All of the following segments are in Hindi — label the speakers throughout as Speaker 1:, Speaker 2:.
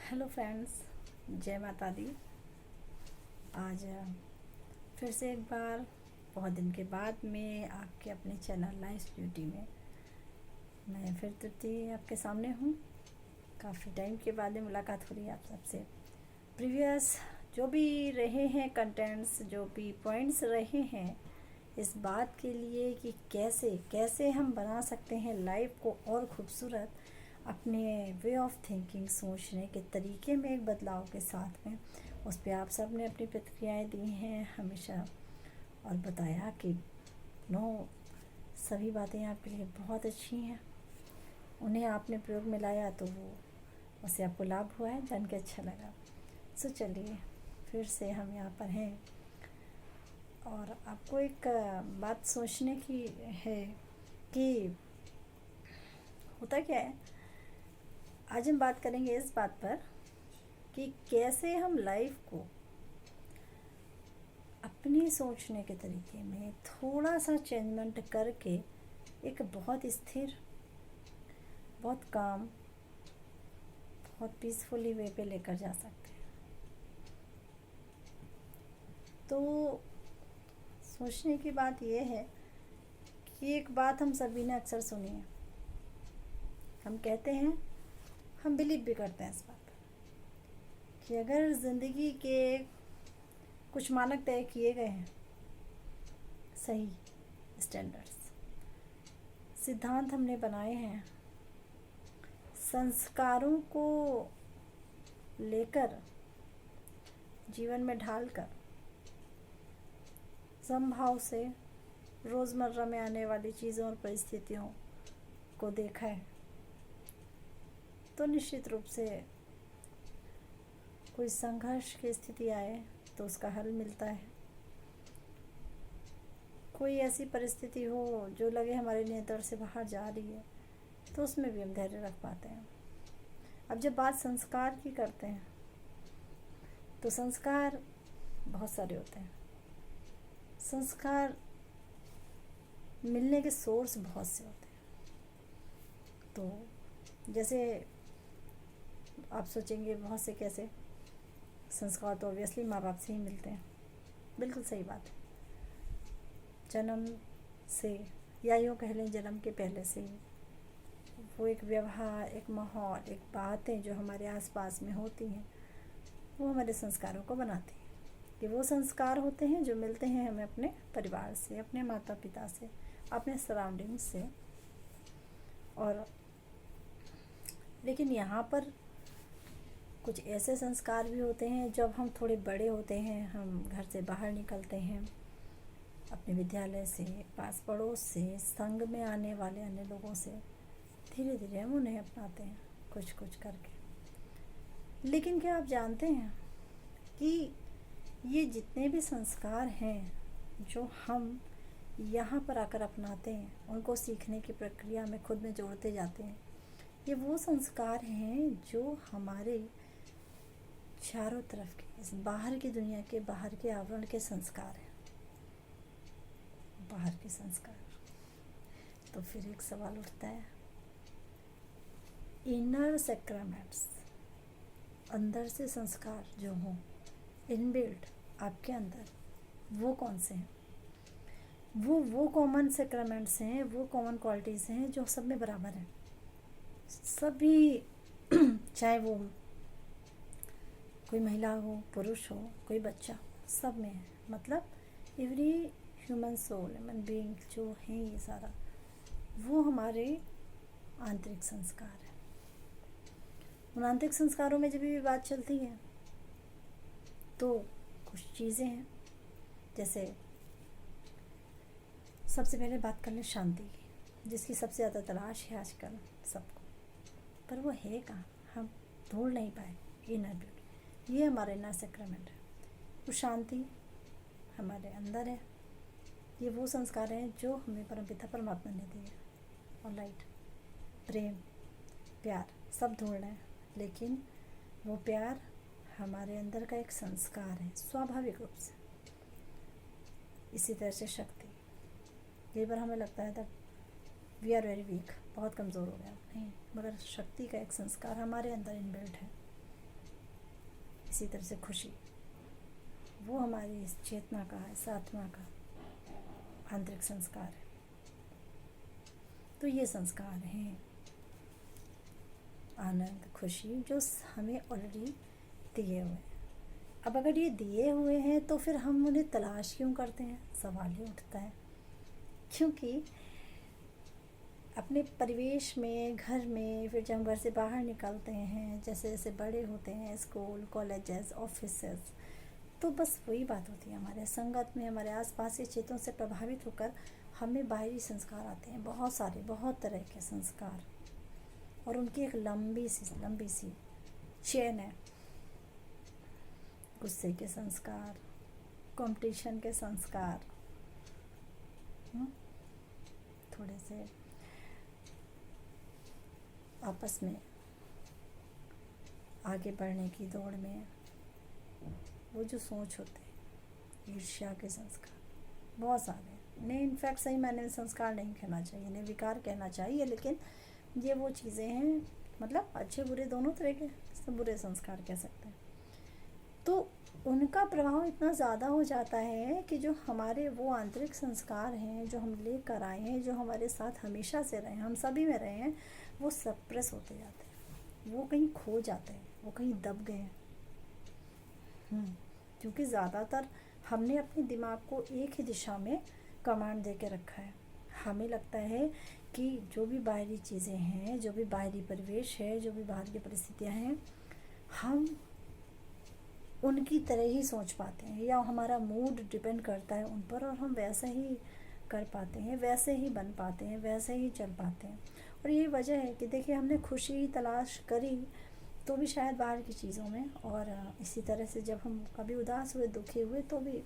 Speaker 1: हेलो फ्रेंड्स, जय माता दी। आज फिर से एक बार बहुत दिन के बाद में आपके अपने चैनल लाइफ ब्यूटी में मैं फिर तुर्ती आपके सामने हूँ। काफ़ी टाइम के बाद में मुलाकात हो रही है आप सबसे। प्रीवियस जो भी रहे हैं कंटेंट्स, जो भी पॉइंट्स रहे हैं इस बात के लिए कि कैसे कैसे हम बना सकते हैं लाइफ को और खूबसूरत, अपने वे ऑफ थिंकिंग, सोचने के तरीके में एक बदलाव के साथ में, उस पर आप सब ने अपनी प्रतिक्रियाएं दी हैं हमेशा और बताया कि सभी बातें आपके लिए बहुत अच्छी हैं, उन्हें आपने प्रयोग में लाया तो वो उससे आपको लाभ हुआ है, जान के अच्छा लगा। सो चलिए फिर से हम यहाँ पर हैं और आपको एक बात सोचने की है कि होता क्या है। आज हम बात करेंगे इस बात पर कि कैसे हम लाइफ को अपनी सोचने के तरीके में थोड़ा सा चेंजमेंट करके एक बहुत स्थिर, बहुत काम, बहुत पीसफुली वे पे लेकर जा सकते हैं। तो सोचने की बात यह है कि एक बात हम सभी ने अक्सर सुनी है, हम कहते हैं, हम बिलीव भी करते हैं इस बात पर कि अगर ज़िंदगी के कुछ मानक तय किए गए हैं, सही स्टैंडर्ड्स, सिद्धांत हमने बनाए हैं, संस्कारों को लेकर जीवन में ढालकर समभाव से रोज़मर्रा में आने वाली चीज़ों और परिस्थितियों को देखा है, तो निश्चित रूप से कोई संघर्ष की स्थिति आए तो उसका हल मिलता है। कोई ऐसी परिस्थिति हो जो लगे हमारे नियंत्रण से बाहर जा रही है तो उसमें भी हम धैर्य रख पाते हैं। अब जब बात संस्कार की करते हैं तो संस्कार बहुत सारे होते हैं, संस्कार मिलने के सोर्स बहुत से होते हैं। तो जैसे आप सोचेंगे बहुत से कैसे, संस्कार तो ऑब्वियसली माँ बाप से ही मिलते हैं, बिल्कुल सही बात है। जन्म से या यूँ कह लें जन्म के पहले से ही वो एक व्यवहार, एक माहौल, एक बातें जो हमारे आसपास में होती हैं वो हमारे संस्कारों को बनाती हैं। कि वो संस्कार होते हैं जो मिलते हैं हमें अपने परिवार से, अपने माता पिता से, अपने सराउंडिंग से। और लेकिन यहाँ पर कुछ ऐसे संस्कार भी होते हैं जब हम थोड़े बड़े होते हैं, हम घर से बाहर निकलते हैं, अपने विद्यालय से, पास पड़ोस से, संग में आने वाले अन्य लोगों से धीरे धीरे हम उन्हें अपनाते हैं कुछ कुछ करके। लेकिन क्या आप जानते हैं कि ये जितने भी संस्कार हैं जो हम यहाँ पर आकर अपनाते हैं, उनको सीखने की प्रक्रिया में खुद में जोड़ते जाते हैं, ये वो संस्कार हैं जो हमारे चारों तरफ के इस बाहर की दुनिया के, बाहर के आवरण के संस्कार हैं, बाहर के संस्कार। तो फिर एक सवाल उठता है, इनर सैक्रामेंट्स, अंदर से संस्कार जो हों इनबिल्ट आपके अंदर, वो कौन से हैं? वो कॉमन सैक्रामेंट्स हैं, वो कॉमन क्वालिटीज़ हैं जो सब में बराबर हैं, सभी चाहे वो कोई महिला हो, पुरुष हो, कोई बच्चा हो, सब में है। मतलब every human soul, human being जो है, ये सारा वो हमारे आंतरिक संस्कार है। उन आंतरिक संस्कारों में जब भी बात चलती है तो कुछ चीज़ें हैं, जैसे सबसे पहले बात कर लें शांति की, जिसकी सबसे ज़्यादा तलाश है आजकल सबको, पर वो है कहाँ, हम ढूंढ नहीं पाए। इनर ब्यूटी, ये हमारा इनर सैक्रामेंट है। वो शांति हमारे अंदर है, ये वो संस्कार हैं जो हमें परमपिता परमात्मा ने दिए। और लाइट, प्रेम, प्यार सब ढूंढ रहे हैं, लेकिन वो प्यार हमारे अंदर का एक संस्कार है स्वाभाविक रूप से। इसी तरह से शक्ति, कई बार हमें लगता है तब वी आर वेरी वीक, बहुत कमज़ोर हो गया, नहीं, मगर शक्ति का एक संस्कार हमारे अंदर इनबिल्ट है। इसी तरह से खुशी, वो हमारी इस चेतना का, इस आत्मा का आंतरिक संस्कार है। तो ये संस्कार हैं आनंद, खुशी, जो हमें ऑलरेडी दिए हुए हैं। अब अगर ये दिए हुए हैं तो फिर हम उन्हें तलाश क्यों करते हैं, सवाल ये उठता है। क्योंकि अपने परिवेश में, घर में, फिर जब हम घर से बाहर निकलते हैं, जैसे जैसे बड़े होते हैं, स्कूल, कॉलेजेस, ऑफिसेस, तो बस वही बात होती है, हमारे संगत में, हमारे आसपास के चीज़ों से प्रभावित होकर हमें बाहरी संस्कार आते हैं, बहुत सारे, बहुत तरह के संस्कार, और उनकी एक लंबी सी चेन है। गुस्से के संस्कार, कंपटीशन के संस्कार, थोड़े से आपस में आगे बढ़ने की दौड़ में वो जो सोच होते हैं, ईर्ष्या के संस्कार, बहुत सारे इन्हें इनफैक्ट सही मायने में संस्कार नहीं कहना चाहिए, इन्हें विकार कहना चाहिए, लेकिन ये वो चीज़ें हैं, मतलब अच्छे बुरे दोनों तरह के, सब बुरे संस्कार कह सकते हैं। तो उनका प्रभाव इतना ज़्यादा हो जाता है कि जो हमारे वो आंतरिक संस्कार हैं, जो हम लेकर आए हैं, जो हमारे साथ हमेशा से रहे हैं, हम सभी में रहे हैं, वो सप्रेस होते जाते हैं, वो कहीं खो जाते हैं, वो कहीं दब गए हैं। क्योंकि ज़्यादातर हमने अपने दिमाग को एक ही दिशा में कमांड दे के रखा है। हमें लगता है कि जो भी बाहरी चीज़ें हैं, जो भी बाहरी परिवेश है, जो भी बाहर की परिस्थितियाँ हैं, हम उनकी तरह ही सोच पाते हैं, या हमारा मूड डिपेंड करता है उन पर, और हम वैसा ही कर पाते हैं, वैसे ही बन पाते हैं, वैसे ही चल पाते हैं। और यही वजह है कि देखिए, हमने खुशी तलाश करी तो भी शायद बाहर की चीज़ों में, और इसी तरह से जब हम कभी उदास हुए, दुखी हुए, तो भी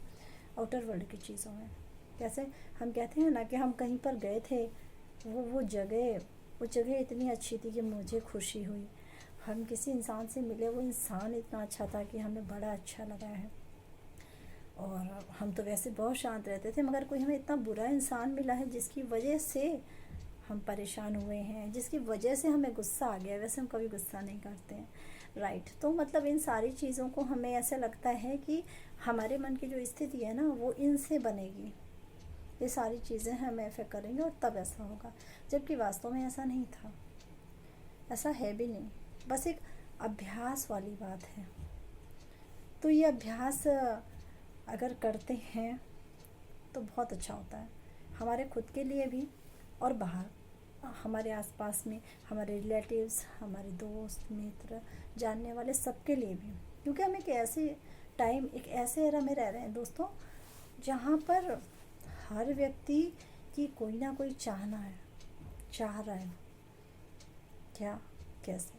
Speaker 1: आउटर वर्ल्ड की चीज़ों में। कैसे हम कहते हैं ना कि हम कहीं पर गए थे, वो जगह इतनी अच्छी थी कि मुझे खुशी हुई। हम किसी इंसान से मिले, वो इंसान इतना अच्छा था कि हमें बड़ा अच्छा लगा है। और हम तो वैसे बहुत शांत रहते थे, मगर कोई हमें इतना बुरा इंसान मिला है जिसकी वजह से हम परेशान हुए हैं, जिसकी वजह से हमें गुस्सा आ गया। वैसे हम कभी गुस्सा नहीं करते हैं, राइट। तो मतलब इन सारी चीज़ों को हमें ऐसा लगता है कि हमारे मन की जो स्थिति है ना, वो इनसे बनेगी, ये सारी चीज़ें हमें अफेक्ट करेंगे और तब ऐसा होगा। जबकि वास्तव में ऐसा नहीं था, ऐसा है भी नहीं, बस एक अभ्यास वाली बात है। तो ये अभ्यास अगर करते हैं तो बहुत अच्छा होता है, हमारे खुद के लिए भी और बाहर, हमारे आसपास में, हमारे रिलेटिव्स, हमारे दोस्त, मित्र, जानने वाले, सबके लिए भी। क्योंकि हम एक ऐसे टाइम, एक ऐसे एरा में रह रहे हैं दोस्तों, जहाँ पर हर व्यक्ति की कोई ना कोई चाहना है, चाह रहा है, क्या, कैसे,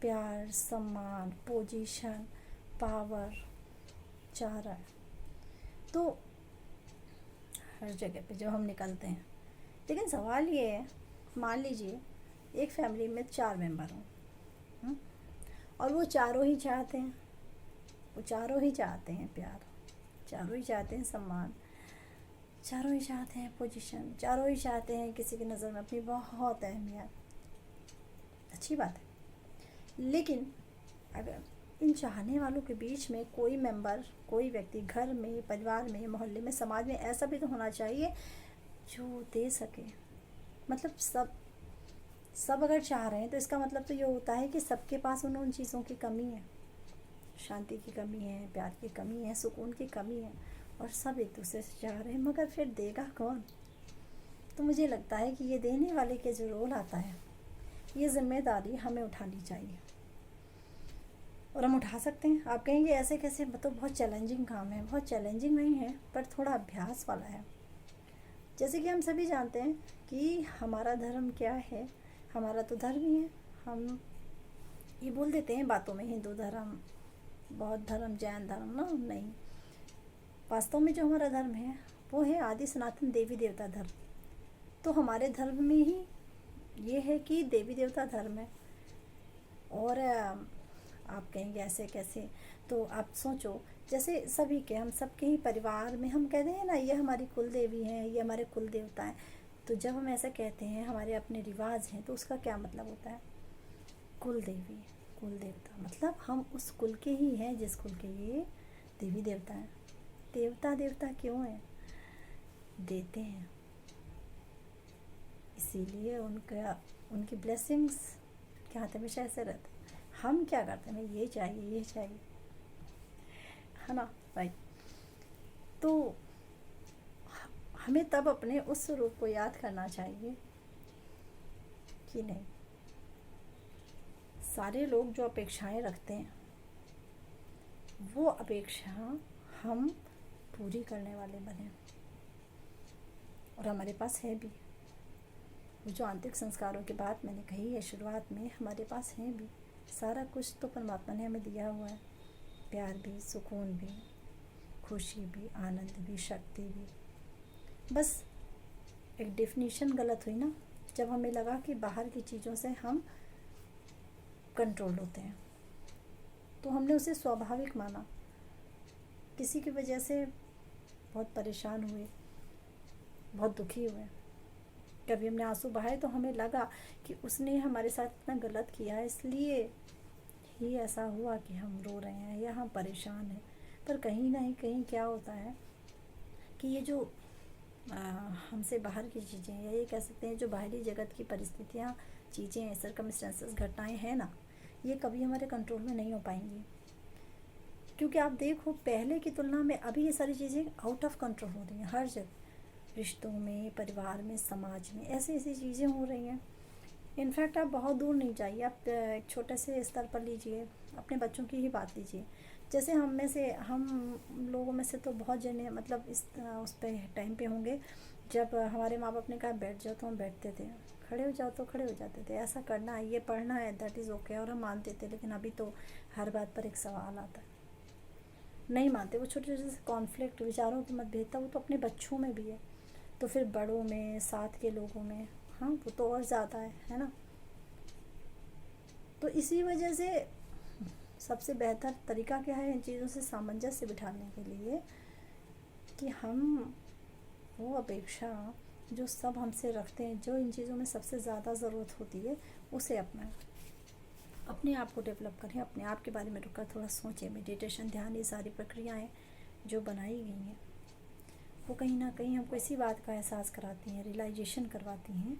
Speaker 1: प्यार, सम्मान, पोजीशन, पावर चाह रहा है। तो हर जगह पे जब हम निकलते हैं, लेकिन सवाल ये है, मान लीजिए एक फैमिली में 4 मेंबर हों, और वो चारों ही चाहते हैं, वो चारों ही चाहते हैं प्यार, चारों ही चाहते हैं सम्मान, चारों ही चाहते हैं पोजीशन, चारों ही चाहते हैं किसी की नज़र में अपनी बहुत अहमियत। अच्छी बात है, लेकिन अगर इन चाहने वालों के बीच में कोई मेंबर, कोई व्यक्ति घर में, परिवार में, मोहल्ले में, समाज में ऐसा भी तो होना चाहिए जो दे सके। मतलब सब अगर चाह रहे हैं तो इसका मतलब तो ये होता है कि सबके पास उन चीज़ों की कमी है, शांति की कमी है, प्यार की कमी है, सुकून की कमी है, और सब एक दूसरे से चाह रहे हैं, मगर फिर देगा कौन? तो मुझे लगता है कि ये देने वाले के जो रोल आता है, ये जिम्मेदारी हमें उठानी चाहिए, और हम उठा सकते हैं। आप कहेंगे ऐसे कैसे, मतलब बहुत चैलेंजिंग काम है। बहुत चैलेंजिंग नहीं है, पर थोड़ा अभ्यास वाला है। जैसे कि हम सभी जानते हैं कि हमारा धर्म क्या है, हमारा तो धर्म ही है। हम ये बोल देते हैं बातों में, हिंदू धर्म, बौद्ध धर्म, जैन धर्म, ना, नहीं, वास्तव में जो हमारा धर्म है वो है आदि सनातन देवी देवता धर्म। तो हमारे धर्म में ही ये है कि देवी देवता धर्म है। और आप कहेंगे ऐसे कैसे, तो आप सोचो, जैसे सभी के, हम सबके ही परिवार में हम कहते हैं ना, ये हमारी कुल देवी हैं, ये हमारे कुल देवता हैं। तो जब हम ऐसा कहते हैं, हमारे अपने रिवाज हैं, तो उसका क्या मतलब होता है? कुल देवी, कुल देवता, मतलब हम उस कुल के ही हैं जिस कुल के ये देवी देवता हैं। देवता देवता क्यों हैं? देते हैं, इसीलिए उनकी ब्लेसिंग्स क्या हाथ हमेशा ऐसे रहते हैं। हम क्या करते हैं, ये चाहिए ये चाहिए, है ना भाई। तो हमें तब अपने उस स्वरूप को याद करना चाहिए कि नहीं, सारे लोग जो अपेक्षाएं रखते हैं वो अपेक्षा हम पूरी करने वाले बने, और हमारे पास है भी। वो जो आंतरिक संस्कारों की बात मैंने कही है शुरुआत में, हमारे पास है भी सारा कुछ, तो परमात्मा ने हमें दिया हुआ है। प्यार भी, सुकून भी, खुशी भी, आनंद भी, शक्ति भी। बस एक डेफिनेशन गलत हुई ना, जब हमें लगा कि बाहर की चीज़ों से हम कंट्रोल होते हैं, तो हमने उसे स्वाभाविक माना। किसी की वजह से बहुत परेशान हुए, बहुत दुखी हुए, कभी हमने आंसू बहाए तो हमें लगा कि उसने हमारे साथ इतना गलत किया, इसलिए ही ऐसा हुआ कि हम रो रहे हैं या हम परेशान हैं। पर कहीं ना कहीं क्या होता है कि ये जो हमसे बाहर की चीज़ें, या ये कह सकते हैं जो बाहरी जगत की परिस्थितियाँ, चीज़ें, सर्कमस्टेंसेस, घटनाएं हैं ना, ये कभी हमारे कंट्रोल में नहीं हो पाएंगी। क्योंकि आप देखो, पहले की तुलना में अभी ये सारी चीज़ें आउट ऑफ कंट्रोल हो रही हैं हर जगह, रिश्तों में, परिवार में, समाज में, ऐसी ऐसी चीज़ें हो रही हैं। इनफैक्ट आप बहुत दूर नहीं जाइए, आप एक छोटे से स्तर पर लीजिए, अपने बच्चों की ही बात लीजिए। जैसे हम लोगों में से तो बहुत जने मतलब उस पे टाइम पे होंगे जब हमारे माँ बाप ने कहा बैठ जाओ तो हम बैठते थे, खड़े हो जाओ तो खड़े हो जाते थे, ऐसा करना है, ये पढ़ना है, दैट इज़ ओके, और हम मानते थे। लेकिन अभी तो हर बात पर एक सवाल आता है, नहीं मानते। वो छोटे छोटे से कॉन्फ्लिक्ट, विचारों की मतभेदता, वो तो अपने बच्चों में भी है, तो फिर बड़ों में, साथ के लोगों में, हाँ वो तो और ज़्यादा है ना। तो इसी वजह से सबसे बेहतर तरीका क्या है इन चीज़ों से सामंजस्य बिठाने के लिए, कि हम वो अपेक्षा जो सब हमसे रखते हैं, जो इन चीज़ों में सबसे ज़्यादा ज़रूरत होती है, उसे अपनाएं, अपने आप को डेवलप करें, अपने आप के बारे में रुककर थोड़ा सोचें। मेडिटेशन, ध्यान, ये सारी प्रक्रियाएं जो बनाई गई हैं वो कहीं ना कहीं हमको इसी बात का एहसास कराती हैं, रियलाइजेशन करवाती हैं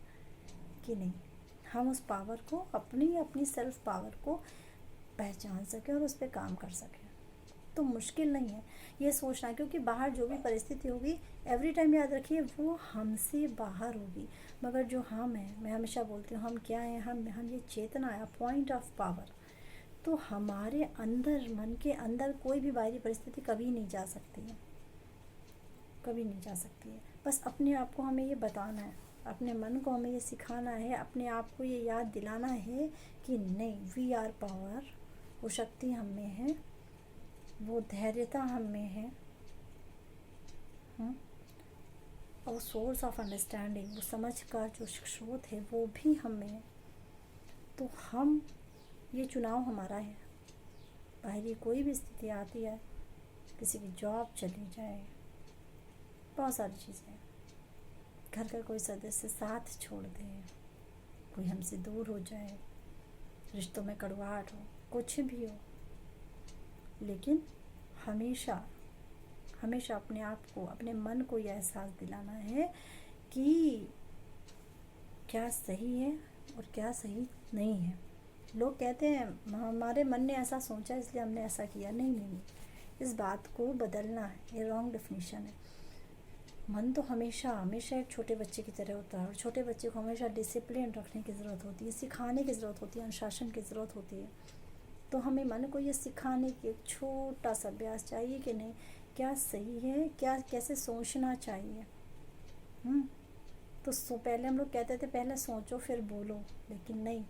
Speaker 1: कि नहीं, हम उस पावर को, अपनी सेल्फ पावर को पहचान सकें और उस पर काम कर सकें। तो मुश्किल नहीं है ये सोचना, क्योंकि बाहर जो भी परिस्थिति होगी, एवरी टाइम याद रखिए वो हमसे बाहर होगी, मगर जो हम हैं, मैं हमेशा बोलती हूँ, हम क्या हैं, हम ये चेतना है, पॉइंट ऑफ पावर। तो हमारे अंदर, मन के अंदर कोई भी बाहरी परिस्थिति कभी नहीं जा सकती है, कभी नहीं जा सकती है। बस अपने आप को हमें ये बताना है, अपने मन को हमें ये सिखाना है, अपने आप को ये याद दिलाना है कि नहीं, वी आर पावर, वो शक्ति हम में है, वो धैर्यता हम में है, और सोर्स ऑफ अंडरस्टैंडिंग, वो समझ का जो स्रोत है वो भी हम में है। तो हम, ये चुनाव हमारा है। बाहरी कोई भी स्थिति आती है, किसी की जॉब चली जाए, बहुत सारी चीज़ें, घर का कोई सदस्य साथ छोड़ दे, कोई हमसे दूर हो जाए, रिश्तों में कड़वाहट हो, कुछ भी हो, लेकिन हमेशा हमेशा अपने आप को, अपने मन को यह एहसास दिलाना है कि क्या सही है और क्या सही नहीं है। लोग कहते हैं हमारे मन ने ऐसा सोचा इसलिए हमने ऐसा किया, नहीं नहीं नहीं, इस बात को बदलना है, ये रॉन्ग डेफिनेशन है। मन तो हमेशा हमेशा एक छोटे बच्चे की तरह होता है, और छोटे बच्चे को हमेशा डिसिप्लिन रखने की ज़रूरत होती है, सिखाने की ज़रूरत होती है, अनुशासन की ज़रूरत होती है। तो हमें मन को ये सिखाने की एक छोटा सा अभ्यास चाहिए कि नहीं, क्या सही है, क्या कैसे सोचना चाहिए। तो पहले हम लोग कहते थे पहले सोचो फिर बोलो, लेकिन नहीं,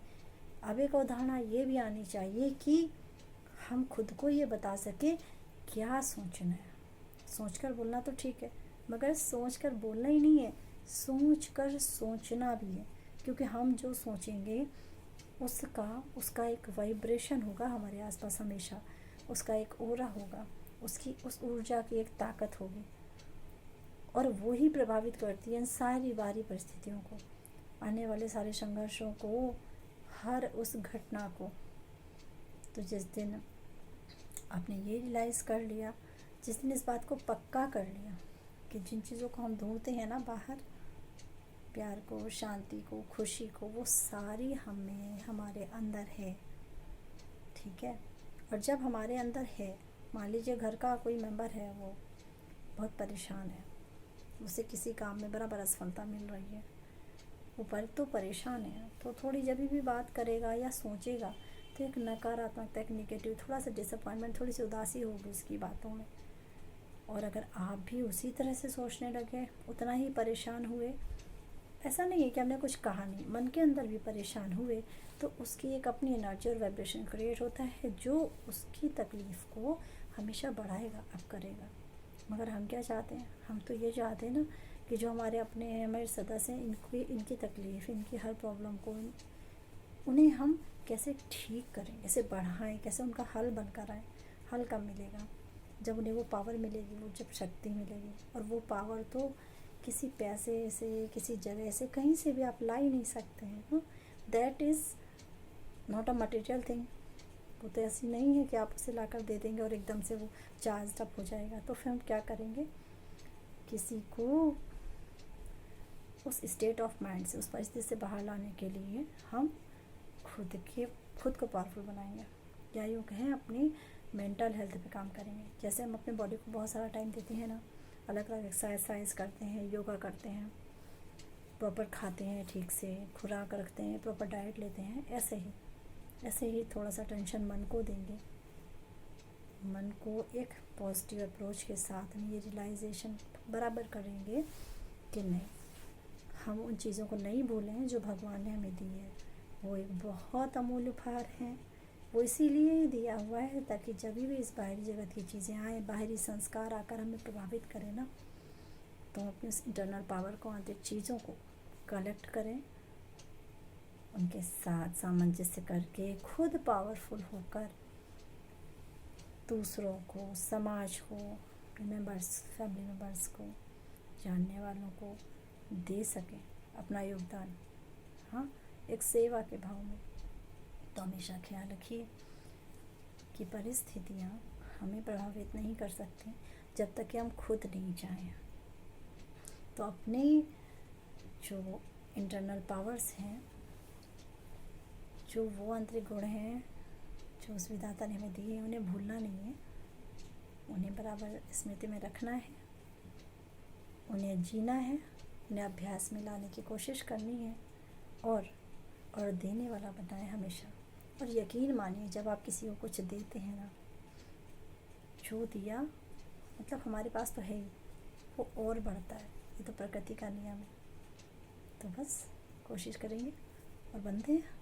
Speaker 1: अब एक अवधारणा ये भी आनी चाहिए कि हम खुद को ये बता सके क्या सोचना है। सोचकर बोलना तो ठीक है, मगर सोचकर बोलना ही नहीं है, सोचकर सोचना भी है। क्योंकि हम जो सोचेंगे उसका एक वाइब्रेशन होगा हमारे आसपास, हमेशा उसका एक ओरा होगा, उस ऊर्जा की एक ताकत होगी, और वो ही प्रभावित करती है इन सारी बाहरी परिस्थितियों को, आने वाले सारे संघर्षों को, हर उस घटना को। तो जिस दिन आपने ये रियलाइज़ कर लिया, जिस दिन इस बात को पक्का कर लिया कि जिन चीज़ों को हम ढूंढते हैं ना बाहर, प्यार को, शांति को, खुशी को, वो सारी हमें हमारे अंदर है, ठीक है। और जब हमारे अंदर है, मान लीजिए घर का कोई मेंबर है, वो बहुत परेशान है, उसे किसी काम में बराबर असफलता मिल रही है, वो पर तो परेशान है, तो थोड़ी जब भी बात करेगा या सोचेगा तो एक नकारात्मकता, एक नेगेटिव, थोड़ा सा डिसअपॉइंटमेंट, थोड़ी सी उदासी होगी उसकी बातों में। और अगर आप भी उसी तरह से सोचने लगे, उतना ही परेशान हुए, ऐसा नहीं है कि हमने कुछ कहा नहीं, मन के अंदर भी परेशान हुए, तो उसकी एक अपनी एनर्जी और वाइब्रेशन क्रिएट होता है जो उसकी तकलीफ़ को हमेशा बढ़ाएगा, अप करेगा। मगर हम क्या चाहते हैं? हम तो ये चाहते हैं ना कि जो हमारे अपने हैं, हमारे सदस्य हैं, इनकी तकलीफ़, इनकी हर प्रॉब्लम को, उन्हें हम कैसे ठीक करें, कैसे बढ़ाएं, कैसे उनका हल बनकर आए। हल कब मिलेगा? जब उन्हें वो पावर मिलेगी, वो जब शक्ति मिलेगी। और वो पावर तो किसी पैसे से, किसी जगह से, कहीं से भी आप ला ही नहीं सकते हैं। That is not a material thing. वो तो ऐसी नहीं है कि आप उसे ला कर दे देंगे और एकदम से वो चार्ज अप हो जाएगा। तो फिर हम क्या करेंगे? किसी को उस स्टेट ऑफ माइंड से, उस परिस्थिति से बाहर लाने के लिए हम खुद को पावरफुल बनाएंगे, या यूँ कहें अपनी मेंटल हेल्थ पे काम करेंगे। जैसे हम अपने बॉडी को बहुत सारा टाइम देते हैं ना, अलग अलग एक्सरसाइज करते हैं, योगा करते हैं, प्रॉपर खाते हैं, ठीक से खुराक रखते हैं, प्रॉपर डाइट लेते हैं, ऐसे ही थोड़ा सा टेंशन मन को देंगे। मन को एक पॉजिटिव अप्रोच के साथ में ये रियलाइजेशन बराबर करेंगे कि नहीं, हम उन चीज़ों को नहीं भूलें जो भगवान ने हमें दी है। वो एक बहुत अमूल्य उपहार है। वो इसीलिए ही दिया हुआ है ताकि जब भी इस बाहरी जगत की चीज़ें आए, बाहरी संस्कार आकर हमें प्रभावित करें ना, तो हम अपनी उस इंटरनल पावर को, आंतरिक चीज़ों को कलेक्ट करें, उनके साथ सामंजस्य करके खुद पावरफुल होकर दूसरों को, समाज को, मेंबर्स, फैमिली मेंबर्स को, जानने वालों को दे सकें अपना योगदान। हाँ, एक सेवा के भाव में। तो हमेशा ख्याल रखिए कि परिस्थितियाँ हमें प्रभावित नहीं कर सकती जब तक कि हम खुद नहीं चाहें। तो अपने जो इंटरनल पावर्स हैं, जो वो आंतरिक गुण हैं जो उस विधाता ने हमें दिए हैं, उन्हें भूलना नहीं है, उन्हें बराबर स्मृति में रखना है, उन्हें जीना है, उन्हें अभ्यास में लाने की कोशिश करनी है, और देने वाला बनाए हमेशा। और यकीन मानिए, जब आप किसी को कुछ देते हैं ना, जो दिया मतलब हमारे पास तो है ही, वो और बढ़ता है। ये तो प्रकृति का नियम है। तो बस कोशिश करेंगे और बनते हैं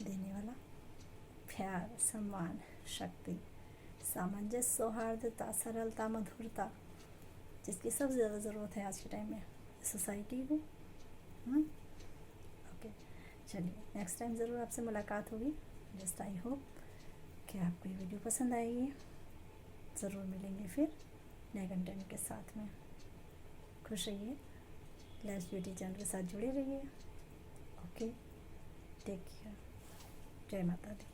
Speaker 1: देने वाला। प्यार, सम्मान, शक्ति, सामंजस्य, सौहार्दता, सरलता, मधुरता, जिसकी सबसे ज़्यादा ज़रूरत है आज के टाइम में सोसाइटी को। ओके, चलिए नेक्स्ट टाइम ज़रूर आपसे मुलाकात होगी। जस्ट आई होप कि आपको ये वीडियो पसंद आएगी। ज़रूर मिलेंगे फिर नए कंटेंट के साथ में। खुश रहिए, लाइफ ब्यूटी चैनल के साथ जुड़े रहिए। Okay, take care. जय माता दी।